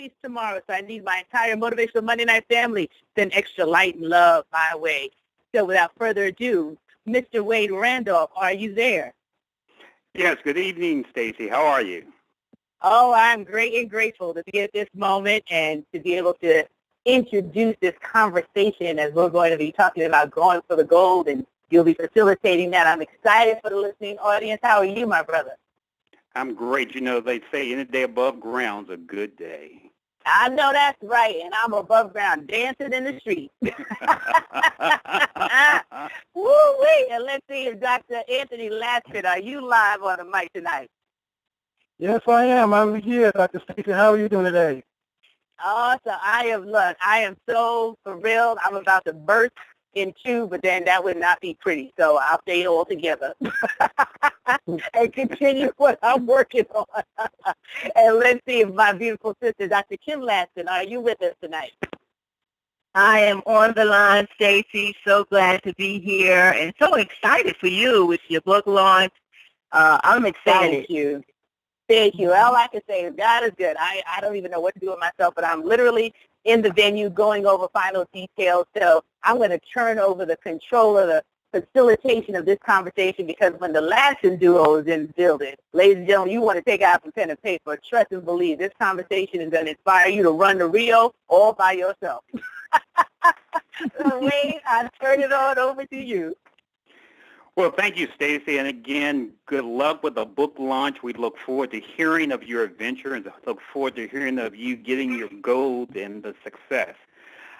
release tomorrow, so I need my entire Motivational Monday Night family send extra light and love my way. So without further ado, Mr. Wade Randolph, are you there? Yes, good evening, Stacy. How are you? Oh, I'm great and grateful to be at this moment and to be able to introduce this conversation as we're going to be talking about going for the gold, and you'll be facilitating that. I'm excited for the listening audience. How are you, my brother? I'm great. You know, they say any day above ground's a good day. I know that's right, and I'm above ground dancing in the street. Woo-wee! And let's see if Dr. Anthony Laskin, are you live on the mic tonight? Yes, I am. I'm here, Dr. Stacy. How are you doing today? Awesome. I am so thrilled. I'm about to burst in two, but then that would not be pretty. So I'll stay all together and continue what I'm working on. And let's see if my beautiful sister, Dr. Kim Laskin, are you with us tonight? I am on the line, Stacy. So glad to be here and so excited for you with your book launch. I'm excited. Thank you. Thank you. All I can say is God is good. I don't even know what to do with myself, but I'm literally in the venue going over final details. So I'm going to turn over the control of the facilitation of this conversation, because when the Laskin duo is in the building, ladies and gentlemen, you want to take out some pen and paper. Trust and believe this conversation is going to inspire you to run to Rio all by yourself. Wade, I turn it on over to you. Well, thank you, Stacy. And again, good luck with the book launch. We look forward to hearing of your adventure and look forward to hearing of you getting your gold and the success.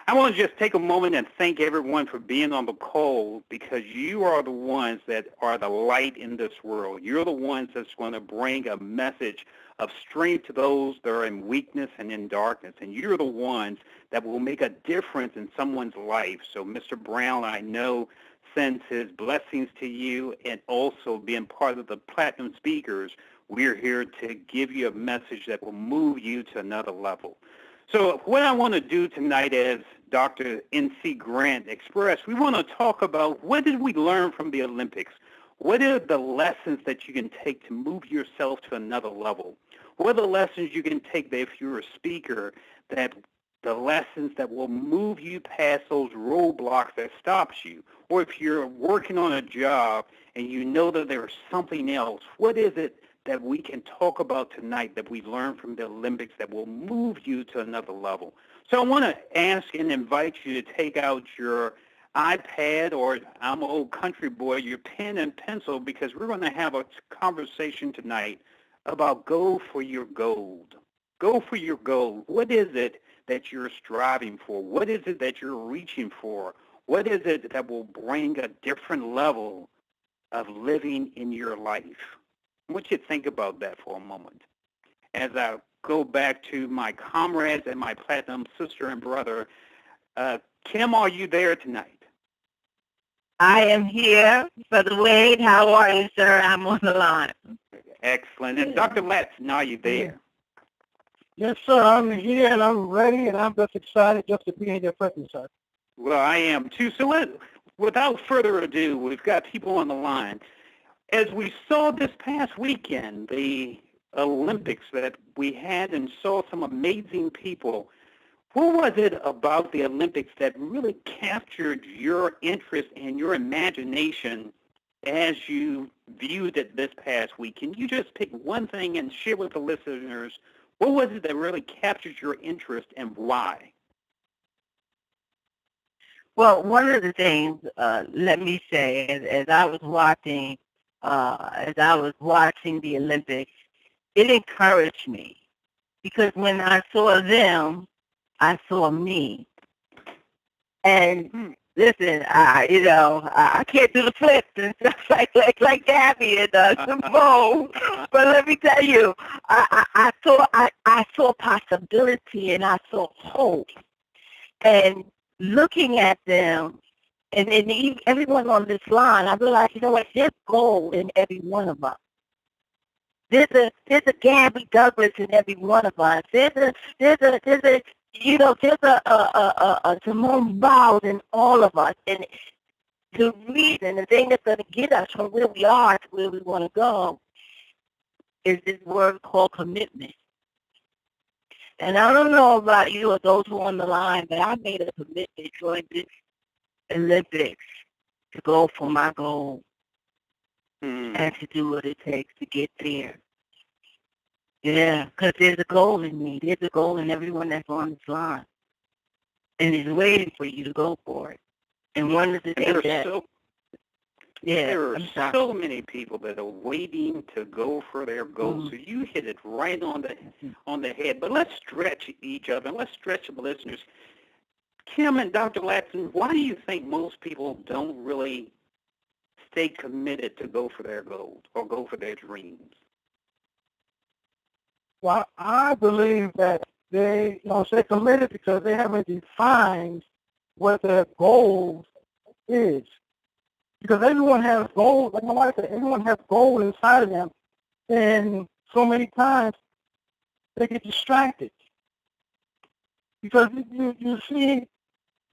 I want to just take a moment and thank everyone for being on the call, because you are the ones that are the light in this world. You're the ones that's going to bring a message of strength to those that are in weakness and in darkness. And you're the ones that will make a difference in someone's life. So Mr. Brown, I know, sends his blessings to you, and also being part of the Platinum Speakers, we're here to give you a message that will move you to another level. So what I want to do tonight, as Dr. N.C. Grant expressed, we want to talk about what did we learn from the Olympics? What are the lessons that you can take to move yourself to another level? What are the lessons you can take that if you're a speaker, that the lessons that will move you past those roadblocks that stops you? Or if you're working on a job and you know that there's something else, what is it that we can talk about tonight that we learned from the Olympics that will move you to another level? So I want to ask and invite you to take out your iPad, or I'm an old country boy, your pen and pencil, because we're going to have a conversation tonight about go for your gold. Go for your gold. What is it that you're striving for? What is it that you're reaching for? What is it that will bring a different level of living in your life? I want you to think about that for a moment. As I go back to my comrades and my platinum sister and brother, Kim, are you there tonight? I am here. Brother Wade, how are you, sir? I'm on the line. Excellent. And Dr. Latson, are you there? Yes, sir. I'm here and I'm ready, and I'm just excited just to be in your presence, sir. Well, I am too. So without further ado, we've got people on the line. As we saw this past weekend, the Olympics that we had and saw some amazing people, what was it about the Olympics that really captured your interest and your imagination as you viewed it this past week? Can you just pick one thing and share with the listeners, what was it that really captured your interest and why? Well, one of the things, let me say, as I was watching the Olympics, it encouraged me, because when I saw them, I saw me. And listen, I can't do the flips and stuff like Gabby and Simone, but let me tell you, I saw possibility and I saw hope. And looking at them, and everyone on this line, I realized, you know what, there's gold in every one of us. There's a Gabby Douglas in every one of us. There's a Simone Biles in all of us. And the thing that's going to get us from where we are to where we want to go is this word called commitment. And I don't know about you or those who are on the line, but I made a commitment to join this Olympics to go for my goal and to do what it takes to get there. Yeah, because there's a goal in me. There's a goal in everyone that's on this line. And it's waiting for you to go for it. And one of the things that... There are so many people that are waiting to go for their goals. So you hit it right on the head. But let's stretch each other. Let's stretch the listeners. Kim and Dr. Latson, why do you think most people don't really stay committed to go for their goals or go for their dreams? Well, I believe that they stay committed because they haven't defined what their goals is. Because everyone has goals, like my wife said, everyone has goals inside of them. And so many times they get distracted. Because you see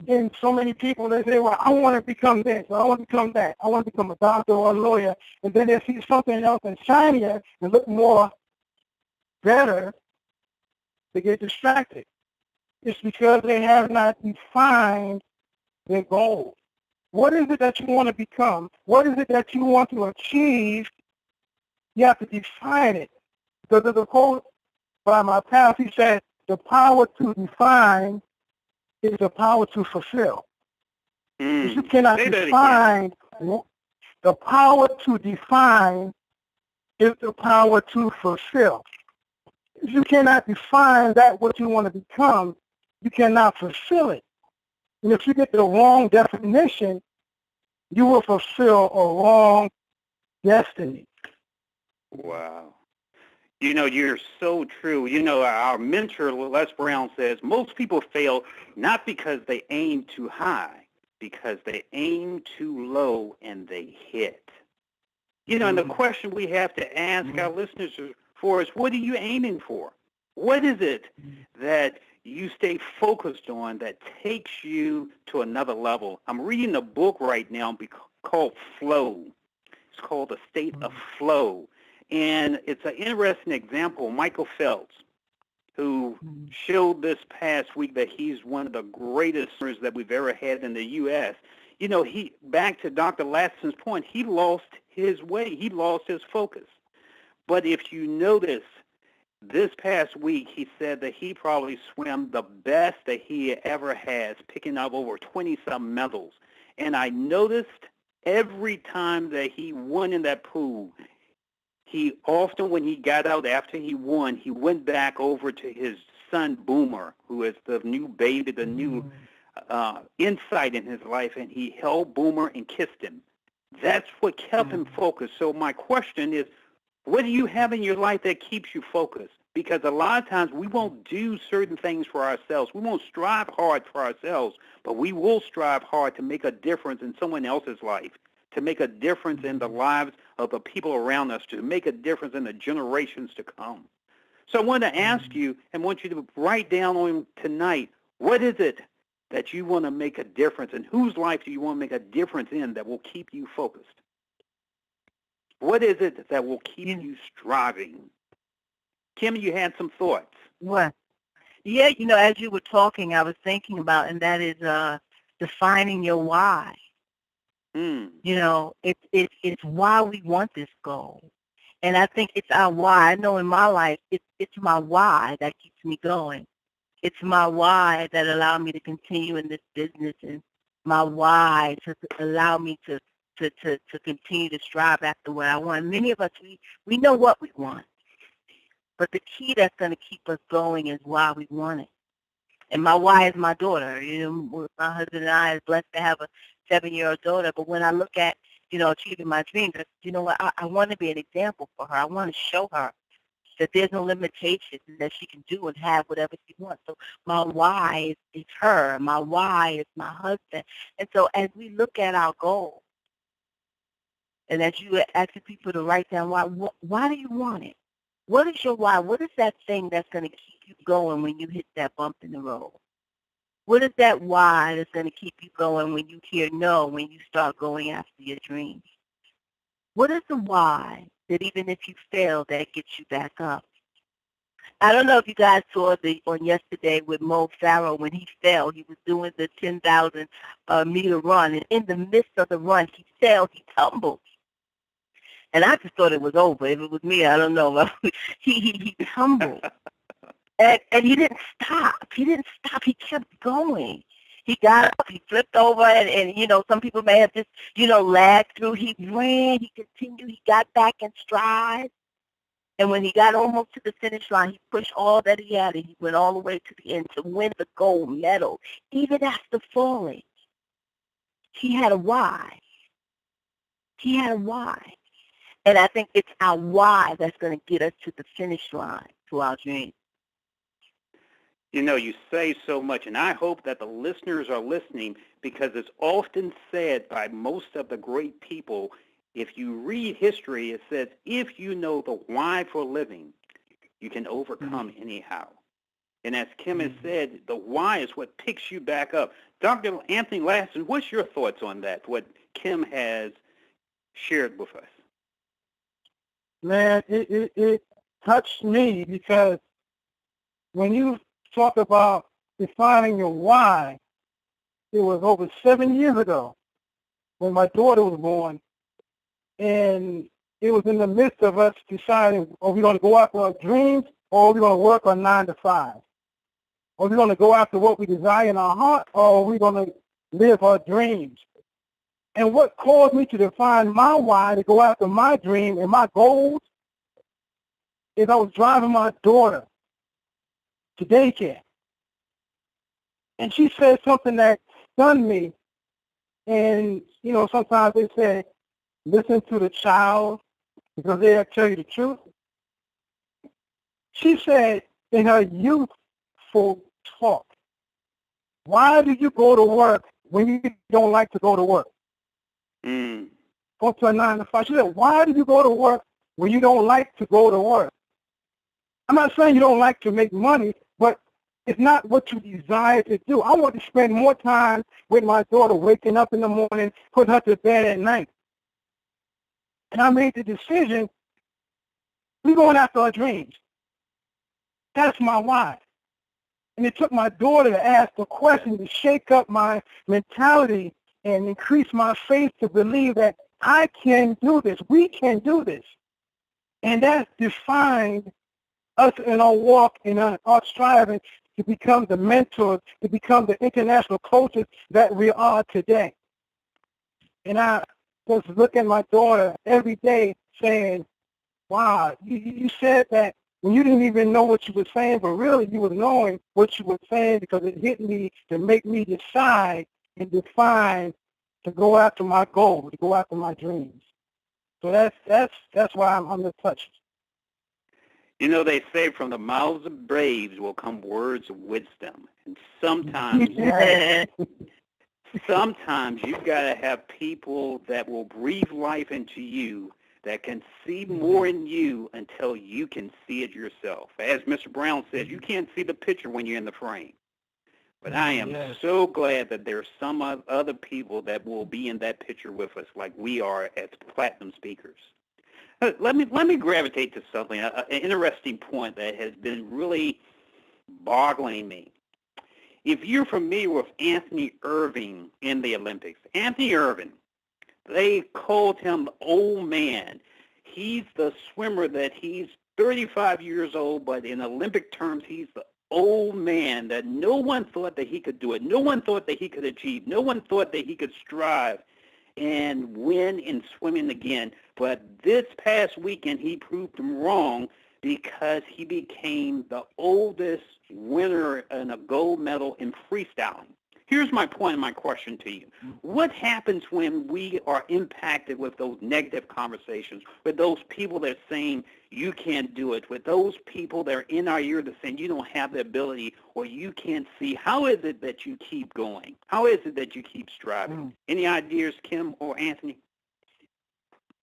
in so many people, they say, well, I want to become this, or I want to become that. I want to become a doctor or a lawyer. And then they see something else and shinier and look more better. They get distracted. It's because they have not defined their goals. What is it that you want to become? What is it that you want to achieve? You have to define it. Because there's a quote by my past. He said, the power to define is the power to fulfill. If you cannot define, the power to define is the power to fulfill. If you cannot define that what you want to become, you cannot fulfill it. And if you get the wrong definition, you will fulfill a wrong destiny. Wow. You're so true. Our mentor, Les Brown, says most people fail not because they aim too high, because they aim too low and they hit. And the question we have to ask our listeners for is, what are you aiming for? What is it that you stay focused on that takes you to another level? I'm reading a book right now called Flow. It's called A State of Flow. And it's an interesting example. Michael Phelps, who showed this past week that he's one of the greatest swimmers that we've ever had in the U.S. Back to Dr. Latson's point, he lost his way. He lost his focus. But if you notice, this past week, he said that he probably swam the best that he ever has, picking up over 20-some medals. And I noticed every time that he won in that pool, he often, when he got out after he won, he went back over to his son, Boomer, who is the new baby, the new insight in his life, and he held Boomer and kissed him. That's what kept him focused. So my question is, what do you have in your life that keeps you focused? Because a lot of times we won't do certain things for ourselves. We won't strive hard for ourselves, but we will strive hard to make a difference in someone else's life, to make a difference in the lives of the people around us, to make a difference in the generations to come. So I want to ask you and want you to write down on tonight, what is it that you want to make a difference in? Whose life do you want to make a difference in that will keep you focused? What is it that will keep you striving? Kim, you had some thoughts. What? Yeah, as you were talking, I was thinking about, and that is defining your why. It's why we want this goal. And I think it's our why. I know in my life, it's my why that keeps me going. It's my why that allowed me to continue in this business, and my why to allow me to continue to strive after what I want. Many of us, we know what we want. But the key that's going to keep us going is why we want it. And my why is my daughter. My husband and I are blessed to have a 7-year-old daughter. But when I look at, achieving my dreams, what? I want to be an example for her. I want to show her that there's no limitation, that she can do and have whatever she wants. So my why is her. My why is my husband. And so as we look at our goals, and as you ask people to write down why do you want it? What is your why? What is that thing that's going to keep you going when you hit that bump in the road? What is that why that's going to keep you going when you hear no, when you start going after your dreams? What is the why that even if you fail, that gets you back up? I don't know if you guys saw on yesterday with Mo Farah when he fell. He was doing the 10,000 meter run, and in the midst of the run, he fell. He tumbled, and I just thought it was over. If it was me, I don't know. he tumbled, and he didn't stop. He didn't stop. He kept going. He got up, he flipped over, and you know, some people may have just, you know, lagged through. He ran, he continued, he got back in stride. And when he got almost to the finish line, he pushed all that he had, and he went all the way to the end to win the gold medal. Even after falling, he had a why. He had a why. And I think it's our why that's going to get us to the finish line, to our dream. You know, you say so much, and I hope that the listeners are listening, because it's often said by most of the great people, if you read history, it says, if you know the why for living, you can overcome anyhow. And as Kim has said, the why is what picks you back up. Dr. Anthony Lasson, what's your thoughts on that, what Kim has shared with us? Man, it touched me because when you talk about defining your why, it was over 7 years ago when my daughter was born, and it was in the midst of us deciding, are we going to go after our dreams, or are we going to work on 9 to 5? Are we going to go after what we desire in our heart, or are we going to live our dreams? And what caused me to define my why, to go after my dream and my goals, is I was driving my daughter to daycare. And she said something that stunned me. And, you know, sometimes they say, listen to the child because they'll tell you the truth. She said in her youthful talk, why do you go to work when you don't like to go to work? Go to a 9 to 5. She said, why do you go to work when you don't like to go to work? I'm not saying you don't like to make money, but it's not what you desire to do. I want to spend more time with my daughter, waking up in the morning, putting her to bed at night. And I made the decision, we're going after our dreams. That's my why. And it took my daughter to ask the question to shake up my mentality and increase my faith to believe that I can do this. We can do this. And that defined us in our walk, in our striving to become the mentors, to become the international coaches that we are today. And I just look at my daughter every day saying, wow, you said that when you didn't even know what you were saying, but really you were knowing what you were saying because it hit me to make me decide and define to go after my goal, to go after my dreams. So that's why I'm the touch. You know, they say from the mouths of braves will come words of wisdom. And sometimes, sometimes you've got to have people that will breathe life into you, that can see more in you until you can see it yourself. As Mr. Brown says, you can't see the picture when you're in the frame. But I am so glad that there are some other people that will be in that picture with us like we are as platinum speakers. Let me gravitate to something, an interesting point that has been really boggling me. If you're familiar with Anthony Irving in the Olympics, Anthony Irving, they called him the old man. He's the swimmer that he's 35 years old, but in Olympic terms, he's the old man that no one thought that he could do it. No one thought that he could achieve. No one thought that he could strive and win in swimming again. But this past weekend, he proved them wrong because he became the oldest winner in a gold medal in freestyling. Here's my point and my question to you. What happens when we are impacted with those negative conversations, with those people that are saying you can't do it, with those people that are in our ear that are saying you don't have the ability or you can't see? How is it that you keep going? How is it that you keep striving? Any ideas, Kim or Anthony?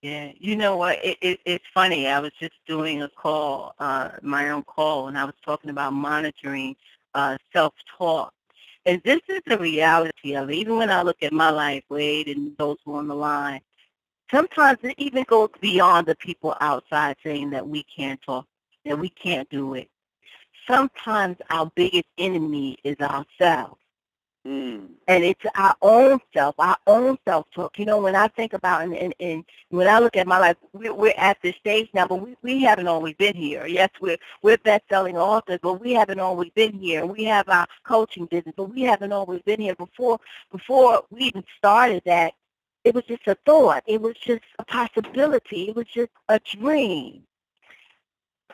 Yeah, you know what? It's funny. I was just doing a call, my own call, and I was talking about monitoring self-talk. And this is the reality of it. Even when I look at my life, Wade, and those who are on the line, sometimes it even goes beyond the people outside saying that we can't talk, that we can't do it. sometimes our biggest enemy is ourselves. Mm. And it's our own self-talk. You know, when I think about and when I look at my life, we're at this stage now, but we haven't always been here. Yes, we're best-selling authors, but we haven't always been here. And we have our coaching business, but we haven't always been here. Before we even started that, it was just a thought. It was just a possibility. It was just a dream.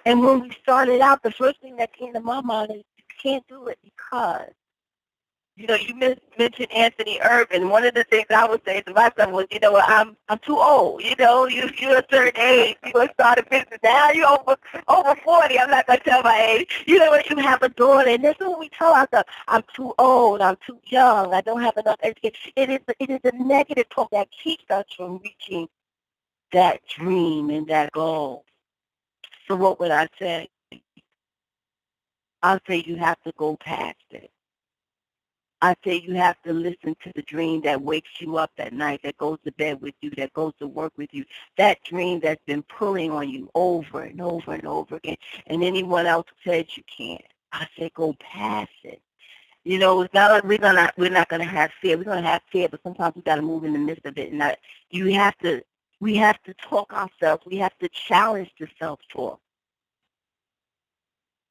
And when we started out, the first thing that came to my mind is you can't do it because, you know, you mentioned Anthony Irvin. One of the things I would say to my son was, you know, I'm too old. You know, you're a certain age. You're going to start a business. Now you're over 40. I'm not going to tell my age. You know, when you have a daughter, and that's what we tell ourselves. I'm too old. I'm too young. I don't have enough education. It is a negative talk that keeps us from reaching that dream and that goal. So what would I say? I'll say you have to go past it. I say you have to listen to the dream that wakes you up at night, that goes to bed with you, that goes to work with you, that dream that's been pulling on you over and over and over again. And anyone else who says you can't, I say go past it. You know, it's not like we're not gonna have fear. We're gonna have fear, but sometimes we gotta move in the midst of it. And we have to talk ourselves. We have to challenge the self-talk.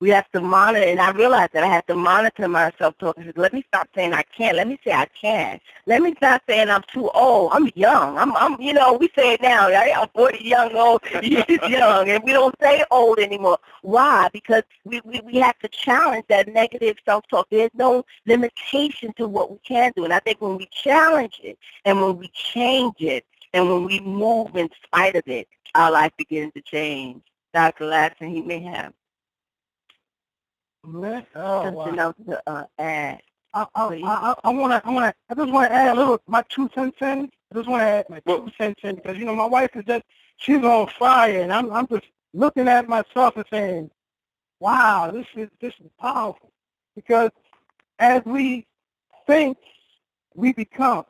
We have to monitor, and I realized that I have to monitor my self-talk. Let me stop saying I can't. Let me say I can. Let me stop saying I'm too old. I'm young. I'm you know, we say it now, right? I'm 40 young, old, young, and we don't say old anymore. Why? Because we have to challenge that negative self-talk. There's no limitation to what we can do, and I think when we challenge it and when we change it and when we move in spite of it, our life begins to change. Dr. Latson, he may have something else to add. I just want to add a little, my 2 cents in. I just want to add my 2 cents in because, you know, my wife is she's on fire, and I'm just looking at myself and saying, wow, this is powerful. Because as we think, we become.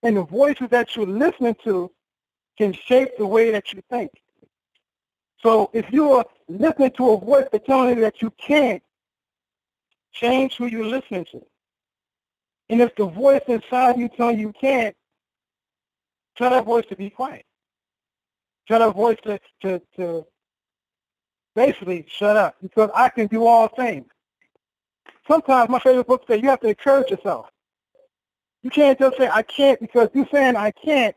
And the voices that you're listening to can shape the way that you think. So if you're listening to a voice that's telling you that you can't, change who you're listening to. And if the voice inside you telling you can't, tell that voice to be quiet. Tell that voice to basically shut up, because I can do all things. Sometimes my favorite book says you have to encourage yourself. You can't just say I can't, because you saying I can't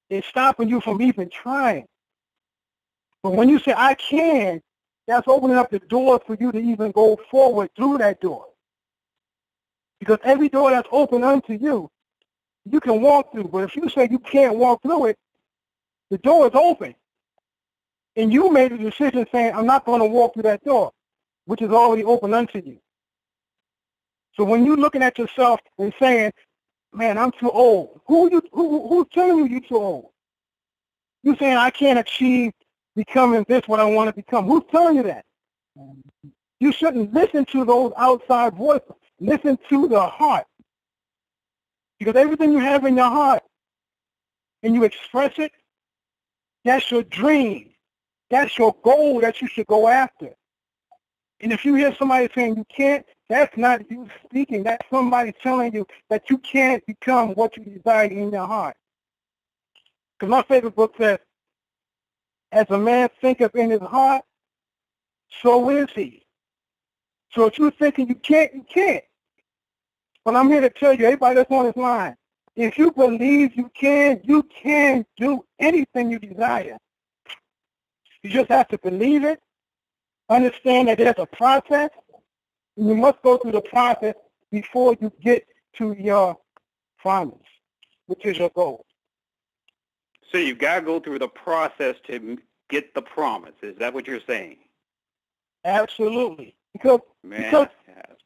is stopping you from even trying. But when you say I can, that's opening up the door for you to even go forward through that door. Because every door that's open unto you, you can walk through. But if you say you can't walk through it, the door is open. And you made a decision saying, I'm not going to walk through that door, which is already open unto you. So when you're looking at yourself and saying, man, I'm too old, who's telling you you're too old? You're saying I can't achieve becoming this what I want to become. Who's telling you that? You shouldn't listen to those outside voices. Listen to the heart. Because everything you have in your heart and you express it, that's your dream. That's your goal that you should go after. And if you hear somebody saying you can't, that's not you speaking. That's somebody telling you that you can't become what you desire in your heart. Because my favorite book says, as a man thinketh in his heart, so is he. So if you're thinking you can't, you can't. But I'm here to tell you, everybody that's on this line, if you believe you can do anything you desire. You just have to believe it, understand that there's a process, and you must go through the process before you get to your promise, which is your goal. So you've got to go through the process to get the promise. Is that what you're saying? Absolutely. Because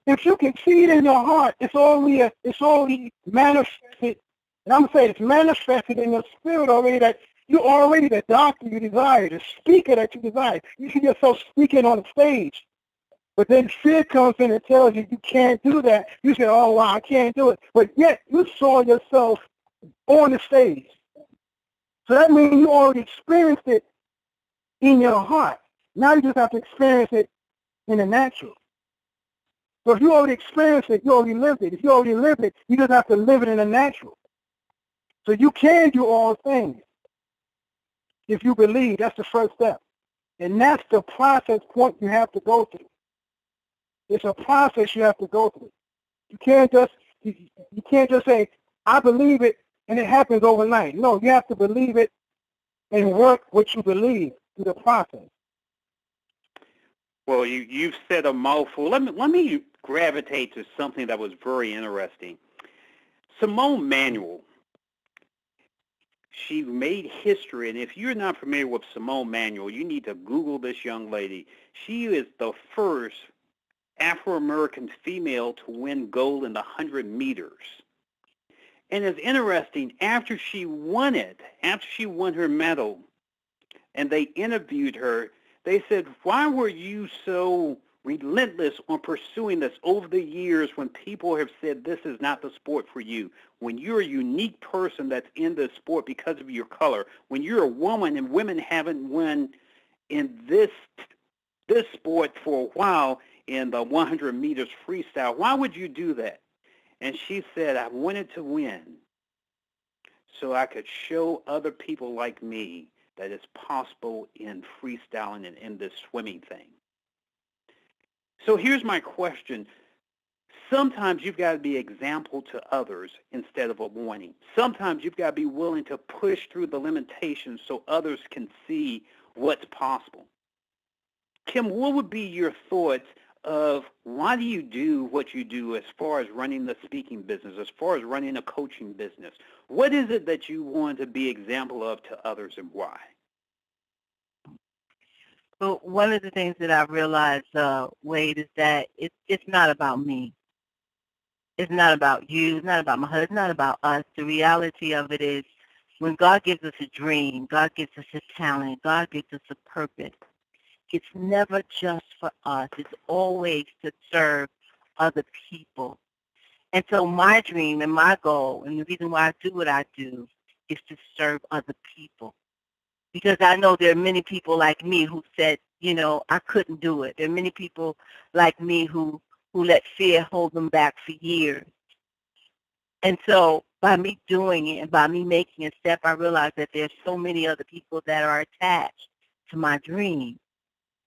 if you can see it in your heart, it's already manifested. And I'm saying it's manifested in your spirit already, that you're already the doctor you desire, the speaker that you desire. You see yourself speaking on the stage. But then fear comes in and tells you you can't do that. You say, oh, wow, I can't do it. But yet you saw yourself on the stage. So that means you already experienced it in your heart. Now you just have to experience it in the natural. So if you already experienced it, you already lived it. If you already lived it, you just have to live it in the natural. So you can do all things if you believe. That's the first step. And that's the process point you have to go through. It's a process you have to go through. You can't just say, I believe it, and it happens overnight. No, you have to believe it and work what you believe through the process. Well, you've said a mouthful. Let me gravitate to something that was very interesting. Simone Manuel, she made history, and if you're not familiar with Simone Manuel, you need to Google this young lady. She is the first Afro-American female to win gold in the 100 meters. And it's interesting, after she won her medal, and they interviewed her, they said, why were you so relentless on pursuing this over the years when people have said this is not the sport for you? When you're a unique person that's in the sport because of your color, when you're a woman and women haven't won in this sport for a while in the 100 meters freestyle, why would you do that? And she said, I wanted to win so I could show other people like me that it's possible in freestyling and in this swimming thing. So here's my question. Sometimes you've got to be an example to others instead of a warning. Sometimes you've got to be willing to push through the limitations so others can see what's possible. Kim, what would be your thoughts of why do you do what you do as far as running the speaking business, as far as running a coaching business? What is it that you want to be example of to others and why? Well, one of the things that I realized, Wade, is that it's not about me. It's not about you. It's not about my husband. It's not about us. The reality of it is when God gives us a dream, God gives us a talent, God gives us a purpose, it's never just for us. It's always to serve other people. And so my dream and my goal and the reason why I do what I do is to serve other people. Because I know there are many people like me who said, I couldn't do it. There are many people like me who let fear hold them back for years. And so by me doing it and by me making a step, I realized that there's so many other people that are attached to my dream.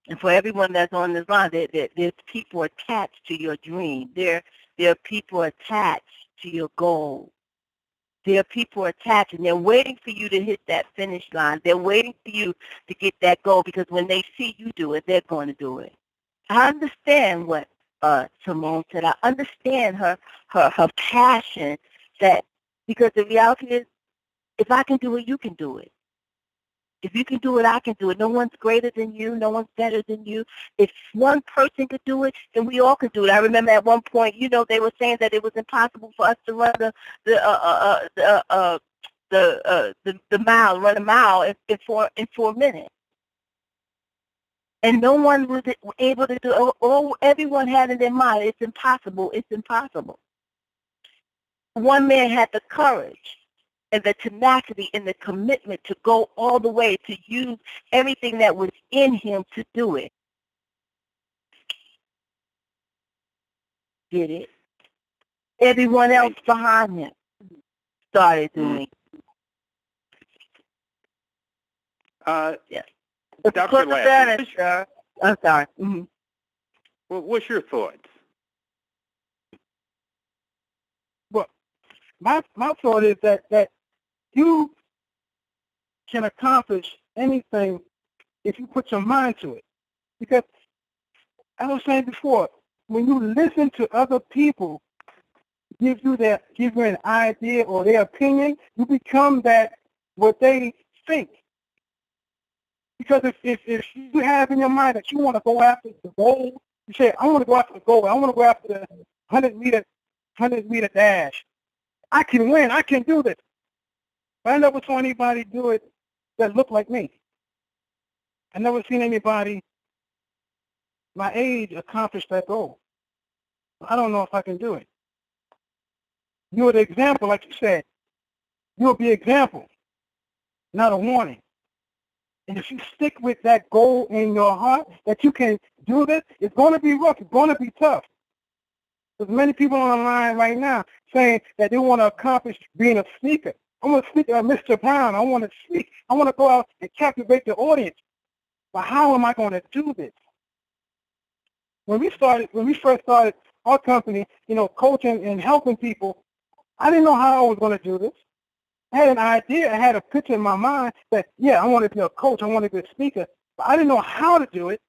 And for everyone that's on this line, there's people attached to your dream. There are people attached to your goal. There are people attached, and they're waiting for you to hit that finish line. They're waiting for you to get that goal because when they see you do it, they're going to do it. I understand what Simone said. I understand her passion because the reality is if I can do it, you can do it. If you can do it, I can do it. No one's greater than you. No one's better than you. If one person could do it, then we all could do it. I remember at one point, they were saying that it was impossible for us to run run a mile in 4 minutes. And no one was able to do it. Everyone had in their mind, it's impossible. It's impossible. One man had the courage and the tenacity and the commitment to go all the way, to use everything that was in him to do it. Did it. Everyone else behind him started doing it. Yes. Dr. Lashley, I'm sorry. Mm-hmm. Well, what's your thoughts? Well, my thought is that you can accomplish anything if you put your mind to it. Because, as I was saying before, when you listen to other people give you an idea or their opinion, you become what they think. Because if you have in your mind that you want to go after the goal, you say, I want to go after the goal. I want to go after the 100-meter dash. I can win. I can do this. But I never saw anybody do it that looked like me. I never seen anybody my age accomplish that goal. I don't know if I can do it. You're the example, like you said. You'll be an example, not a warning. And if you stick with that goal in your heart that you can do this, it's going to be rough. It's going to be tough. There's many people on the line right now saying that they want to accomplish being a speaker. I want to speak at Mr. Brown. I want to speak. I want to go out and captivate the audience. But how am I going to do this? When we first started our company, coaching and helping people, I didn't know how I was going to do this. I had an idea. I had a picture in my mind that, I want to be a coach. I want to be a speaker. But I didn't know how to do it.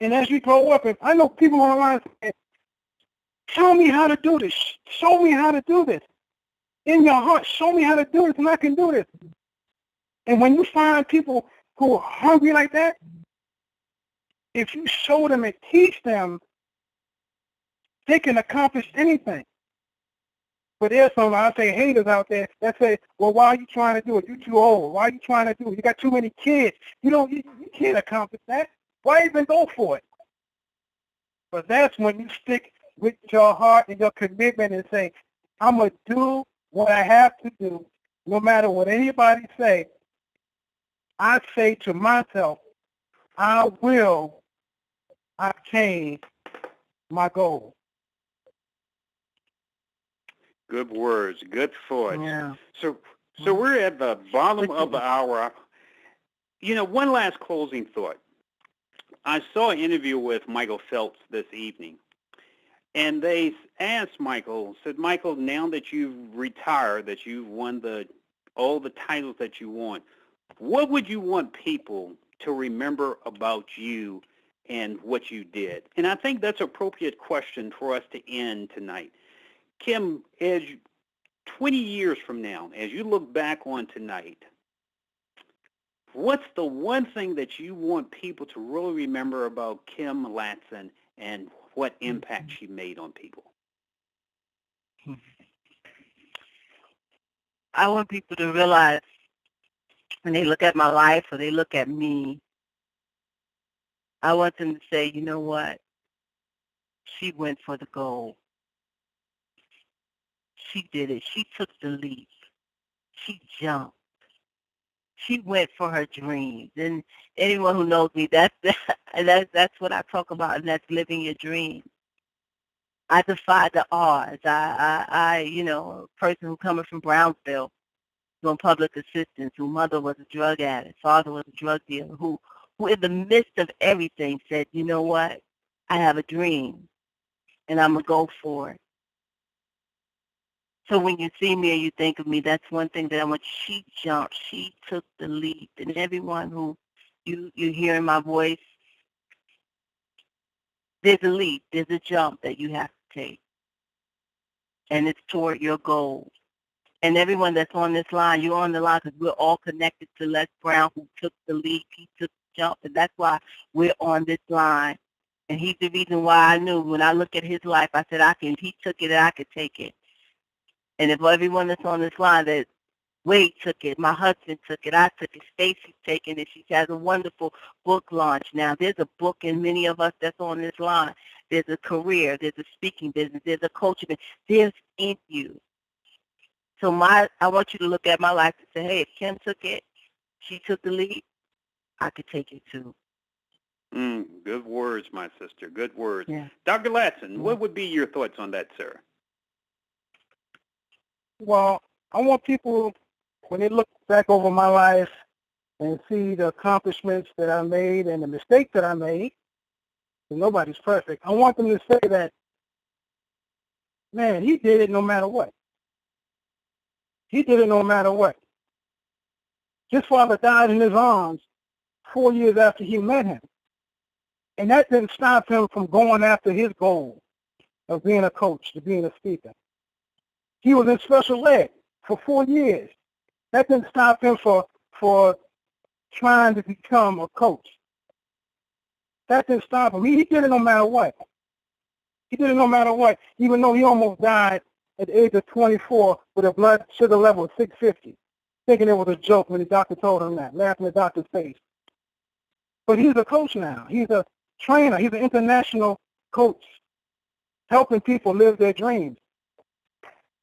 And as you grow up, I know people on the line say, tell me how to do this. Show me how to do this. In your heart, show me how to do this, and I can do this. And when you find people who are hungry like that, if you show them and teach them, they can accomplish anything. But there's some, I say, haters out there that say, well, why are you trying to do it? You're too old. Why are you trying to do it? You got too many kids. You can't accomplish that. Why even go for it? But that's when you stick with your heart and your commitment and say, I'm going to do what I have to do, no matter what anybody say. I say to myself, I will obtain my goal. Good words, good thoughts. Yeah. So we're at the bottom of the hour. One last closing thought. I saw an interview with Michael Phelps this evening, and they asked Michael, said, Michael, now that you've retired, that you've won all the titles that you want, what would you want people to remember about you and what you did? And I think that's an appropriate question for us to end tonight. Kim, as 20 years from now, as you look back on tonight, what's the one thing that you want people to really remember about Kim Latson and what impact she made on people? I want people to realize when they look at my life or they look at me, I want them to say, you know what? She went for the goal. She did it. She took the leap. She jumped. She went for her dreams. And anyone who knows me, that's what I talk about, and that's living your dream. I defied the odds. I a person who coming from Brownsville, doing public assistance, whose mother was a drug addict, father was a drug dealer, who in the midst of everything said, you know what, I have a dream, and I'm going to go for it. So when you see me or you think of me, that's one thing that I want. She jumped. She took the leap. And everyone who you hear in my voice, there's a leap. There's a jump that you have to take. And it's toward your goal. And everyone that's on this line, you're on the line because we're all connected to Les Brown, who took the leap. He took the jump. And that's why we're on this line. And he's the reason why I knew when I look at his life, I said, he took it and I could take it. And if everyone that's on this line, that Wade took it, my husband took it, I took it, Stacy's taking it. She has a wonderful book launch now. There's a book in many of us that's on this line. There's a career, there's a speaking business, there's a coaching business. There's in you. So I want you to look at my life and say, hey, if Kim took it, she took the lead, I could take it too. Good words, my sister. Good words. Yeah. Dr. Latson, what would be your thoughts on that, sir? Well, I want people, when they look back over my life and see the accomplishments that I made and the mistakes that I made, and nobody's perfect, I want them to say that, man, he did it no matter what. He did it no matter what. His father died in his arms 4 years after he met him. And that didn't stop him from going after his goal of being a coach, to being a speaker. He was in special ed for 4 years. That didn't stop him for trying to become a coach. That didn't stop him. He did it no matter what. He did it no matter what, even though he almost died at the age of 24 with a blood sugar level of 650, thinking it was a joke when the doctor told him that, laughing in the doctor's face. But he's a coach now. He's a trainer. He's an international coach, helping people live their dreams.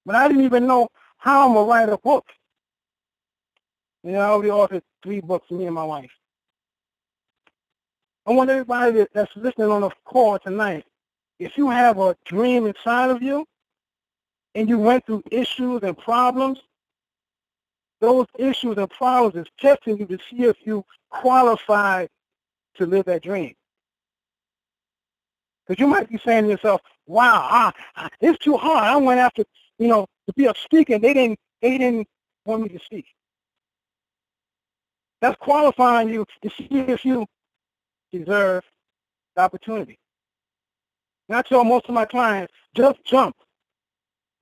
But I didn't even know how I'm going to write a book. I already authored 3 books, me and my wife. I want everybody that's listening on the call tonight, if you have a dream inside of you and you went through issues and problems, those issues and problems is testing you to see if you qualify to live that dream. Because you might be saying to yourself, wow, it's too hard. I went after, to be a speaker. They didn't want me to speak. That's qualifying you to see if you deserve the opportunity. And I tell most of my clients, just jump.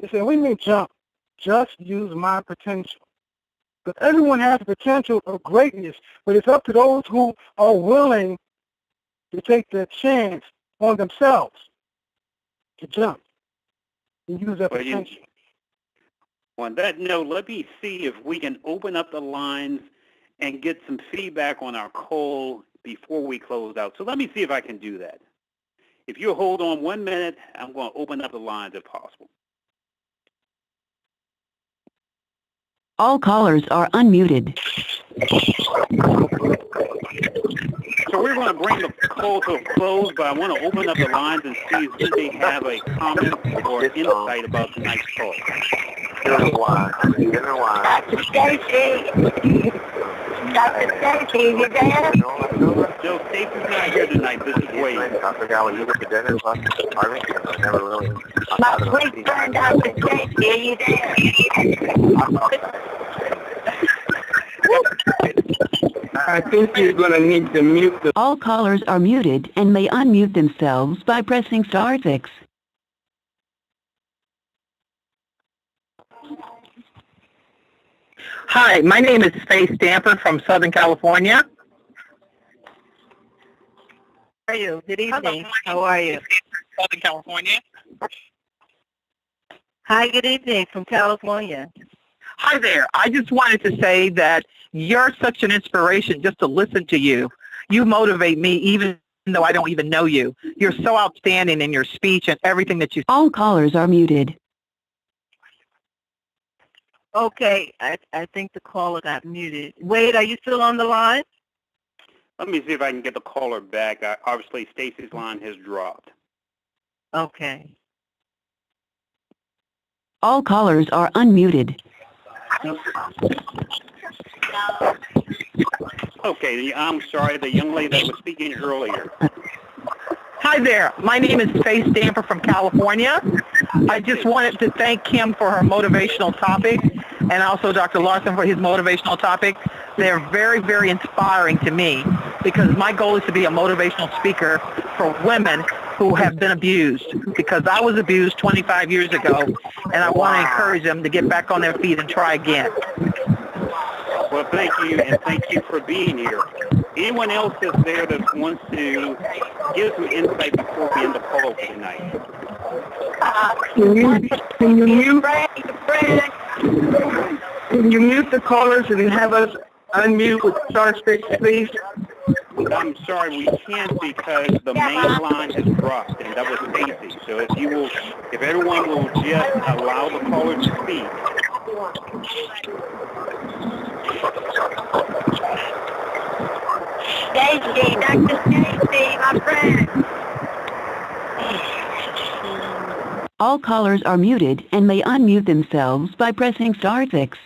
They say, what do you mean jump? Just use my potential. Because everyone has the potential of greatness, but it's up to those who are willing to take the chance on themselves to jump and use their potential. On that note, let me see if we can open up the lines and get some feedback on our call before we close out. So let me see if I can do that. If you hold on 1 minute, I'm going to open up the lines if possible. All callers are unmuted. So we're going to bring the call to a close, but I want to open up the lines and see who they have a comment or insight about tonight's call. Dr. Stacy. Dr. Stacy, you there? Joe, Stacy's not here tonight. This is Wade. My sweet friend, Dr. Stacy, are you there? I think you're going to need to mute the... All callers are muted and may unmute themselves by pressing *6. Hi, my name is Faye Stamper from Southern California. How are you? Good evening. How are you? Southern California. Hi, good evening from California. Hi there. I just wanted to say that you're such an inspiration just to listen to you. You motivate me even though I don't even know you. You're so outstanding in your speech and everything that you... All callers are muted. Okay, I think the caller got muted. Wade, are you still on the line? Let me see if I can get the caller back. Obviously, Stacy's line has dropped. Okay. All callers are unmuted. Okay, I'm sorry, the young lady that was speaking earlier. Hi there. My name is Faye Stamper from California. I just wanted to thank Kim for her motivational topic and also Dr. Larson for his motivational topic. They're very, very inspiring to me because my goal is to be a motivational speaker for women who have been abused because I was abused 25 years ago and I want to encourage them to get back on their feet and try again. Well, thank you, and thank you for being here. Anyone else that's there that wants to give some insight before we end the call for tonight? Can you mute the callers and have us unmute with *6, please? I'm sorry, we can't because the main line has dropped, and that was Stacy. So if everyone will just allow the caller to speak. Stacy, Dr. Stacy, my friend. All callers are muted and may unmute themselves by pressing *6.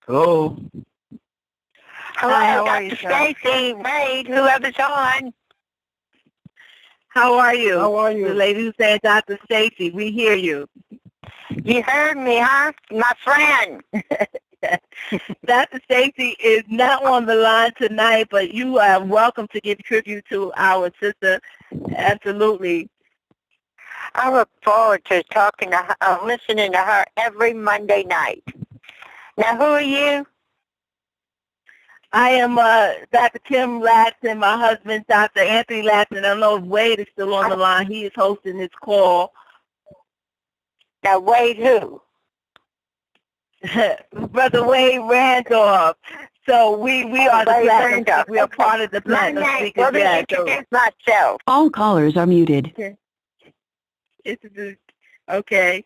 Hello. Hello, Dr. Stacy, Wade, whoever's on. How are you? How are you? The lady who said Dr. Stacy, we hear you. You heard me, huh? My friend. Dr. Stacy is not on the line tonight, but you are welcome to give tribute to our sister. Absolutely. I look forward to talking to her, listening to her every Monday night. Now, who are you? I am Dr. Kim Latson, my husband, Dr. Anthony Latson. I don't know if Wade is still on the line. He is hosting this call. Now, Wade who? Brother Wade Randolph. So we are the Platinum. We are part of the Platinum Speakers. Let me introduce myself. All callers are muted. Okay.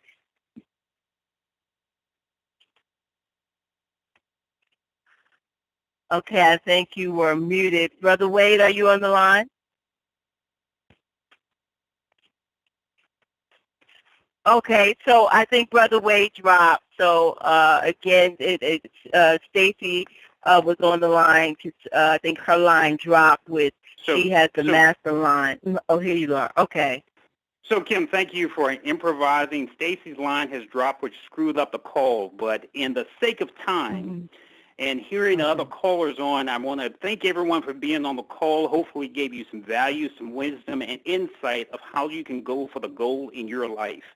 Okay, I think you were muted. Brother Wade, are you on the line? Okay, so I think Brother Wade dropped. So again, Stacy was on the line. I think her line dropped with, she has the master line. Oh, here you are. Okay. So, Kim, thank you for improvising. Stacy's line has dropped, which screwed up the call. But in the sake of time and hearing other callers on, I want to thank everyone for being on the call. Hopefully we gave you some value, some wisdom, and insight of how you can go for the goal in your life.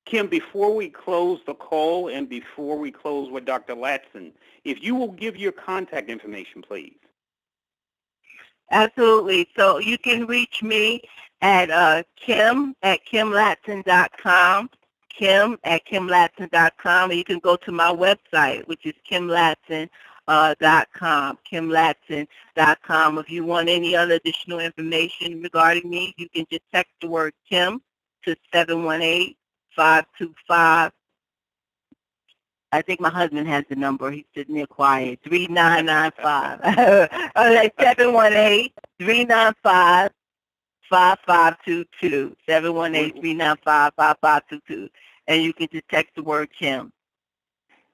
Kim, before we close the call and before we close with Dr. Latson, if you will give your contact information, please. Absolutely. So you can reach me at kim@kimlatson.com, kim@kimlatson.com, and you can go to my website, which is kimlatson.com, kimlatson.com. If you want any other additional information regarding me, you can just text the word Kim to 718-525. I think my husband has the number. He's sitting there quiet. 3995. Like 718-395-5522. 718-395-5522. And you can just text the word Kim.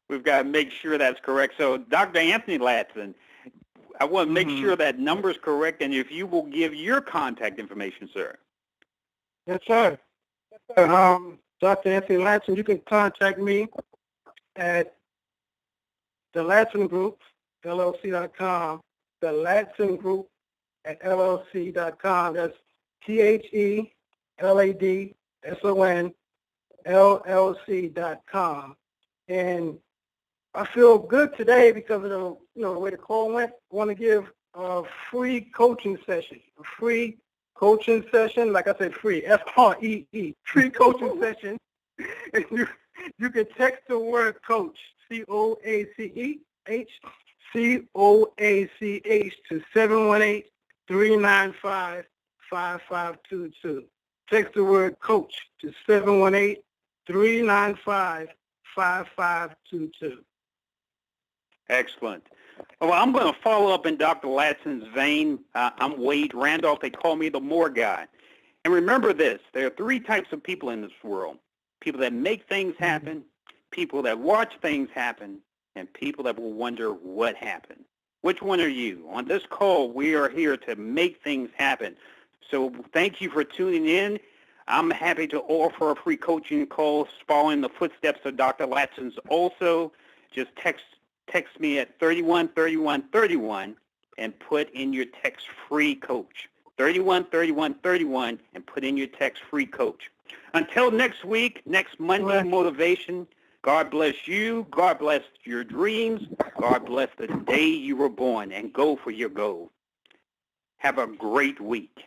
We've got to make sure that's correct. So, Dr. Anthony Latson, I want to make sure that number is correct, and if you will give your contact information, sir. Yes, sir. Dr. Anthony Latson, you can contact me at the Latson Group, LLC.com, the Latson Group at LLC.com. That's TheLadson, LLC.com. And I feel good today because of the way the call went. I want to give a free coaching session, like I said, free, FREE, free coaching session. And you can text the word coach, COACH, COACH to 718-395-5522. Text the word coach to 718-395-5522. Excellent. Well, I'm going to follow up in Dr. Latson's vein. I'm Wade Randolph. They call me the More Guy. And remember this, there are three types of people in this world. People that make things happen, people that watch things happen, and people that will wonder what happened. Which one are you? On this call, we are here to make things happen. So thank you for tuning in. I'm happy to offer a free coaching call following the footsteps of Dr. Latson's also. Just text me at 313131 and put in your text free coach. 313131 and put in your text free coach. Until next week, next Monday motivation, God bless you. God bless your dreams. God bless the day you were born, and go for your goal. Have a great week.